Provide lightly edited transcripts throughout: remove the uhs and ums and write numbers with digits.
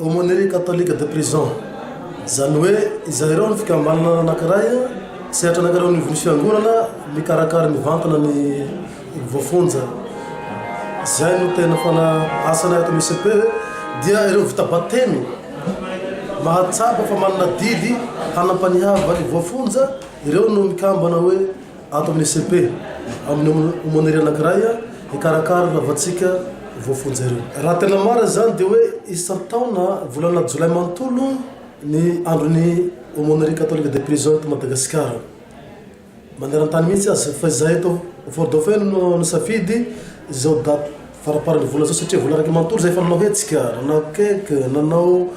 aumônerie catholique de prison zany hoe izay reo ny fikambanana anankiray sehatra anankiray ny vony fiangonana mikarakara mivantana ny voafonja zay no tena fana asana ato MCP dia ireo vita batemy mahatsapa fa manana didy hanampanihava ny voafonja ireo no mikambana hoe ato amin'ny MCP amin'ny aumônerie anankiray ikarakara lavatsika voafonja ireo. Raha tena mara zany dia hoe isan-taona volana Jolay manontolo ny andron'ny aumônerie catholique de prison eto Madagasikara. Maneran-tany mihitsy azy fa izay eto Fort-Dauphin no nisafidy izao daty faraparan'ny vola zao satria vola raiky manontolo zay fa nanao hetsika, nanao cake, nanao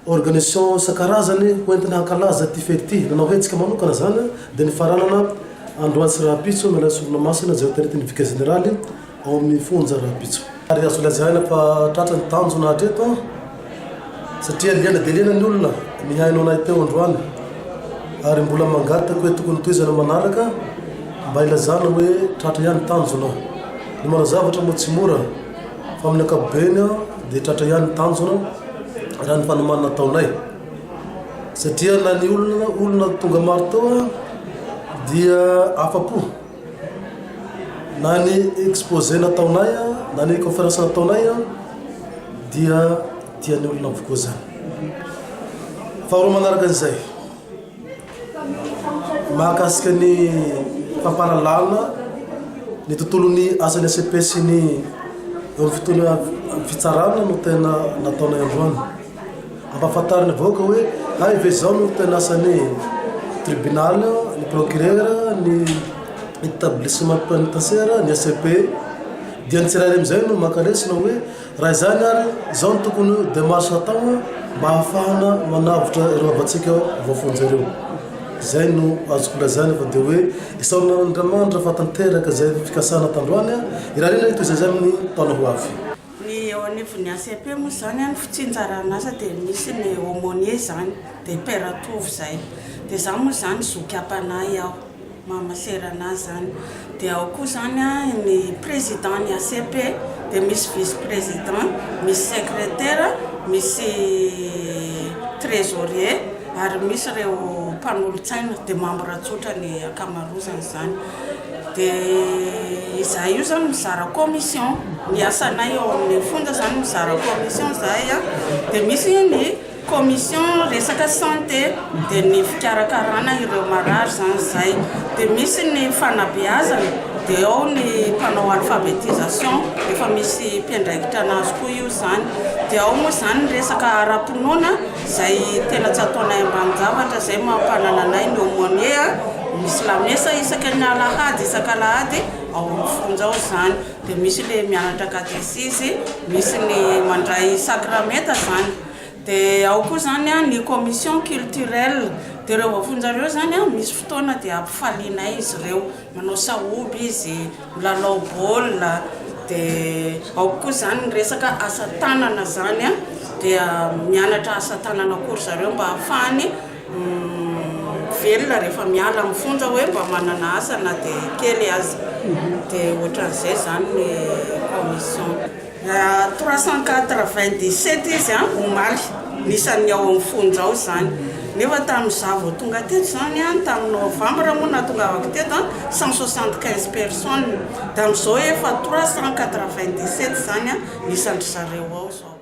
organisation isan-karazany hoentina hankalaza ty fety ty, nanao hetsika manokana zany dia nifaranana Androany sy Rapitso miala solona masina zay hotenety ny vice généraly ao amin'ny fonja Rapitso. Ary azo lazaina fa tratra ny tanjona hatreto satria liana dia liana ny olona mihainao anay teo androany ary mbola mangataka hoe tokony toizana manaraka mba ilazana hoe tratra ihany tanjona. Ny manao zavatra moa tsy mora fa amin'ny ankapobeny dia tratra ihany tanjona raha ny fanamanana ataonay satria na ny olona tonga maro tao dia afapo na ny exposé nataonay na ny conférence nataonay dia tian'ny olona avokoa zany. Faharoa manaraka an'izay mahakasika ny famparalana ny tontolon'ny asan'ny ACP sy ny fitoana fitsarana no tena nataonay androany ampahafantariny vahoaka hoe hay ve zao no tena asan'ny tribunal, ny procureur, ny établissement pénitentiaire, ny ACP dia ny tsirairay amizay no makaresina hoe raha izany ary zao no tokony démarche atao mba hahafahana manavotra ireo avatsika voafonja ireo. Zay no azoko lazany fa dia hoe isaona Andriamanitra fa tanteraka zay fikasana tandroany irarena ito izay zay amin'ny taona ho avy. Ny eo anivon'ny ACP moa zany ny fitsinjarana asa dia misy ny aumônier zany dia père Tovy zay dia za moa zany zoky-apanay aho mamaserana zany dia ao koa zany ny président ny ACP dia misy vice président, misy secrétaire, misy trésorier ary misy ireo mpanolotsaina dia membre tsotra ny akamarozany zany. Dia izahay io zany mizara commission ny asanay eo amin'ny fonja zany mizara commission zahay dia misy ny commission resaka santé dia ny fikarakarana ireo marary zany zay dia misy ny fanabeazana dia ao ny mpanao alphabétisation efa misy mpiandraikitra anazy koa io zany dia ao moa zany resaka ara-pinoana zay tena tsy ataonay ambanin-javatra zay mampanana anay ny aumônier misy lamesa isaka ny alahady isan-kalahady ao fonja ao zany dia misy le mianatra katesisy, misy ny mandray sakramenta zany dia ao koa zany ny commission culturelle dia ireo voafonja ireo zany misy fotoana dia ampifalianay izy ireo manao saoby izy milalao baolina dia ao koa zany ny resaka asa tanana zany dia mianatra asa tanana kory zareo mba ahafahany velona rehefa miala amin'ny fonja hoe mba manana asa na dia kely azy dia ohatran'izay zany ny commission 397 izy omaly nisan'ny ao amin'ny fonja ao zany nefa tamin'izaho vao tonga teto zany tamin'ny novembre moa na tonga avako teto 175 personnes dia amin'izao efa 397 zany nisan'ny zareo ao zao.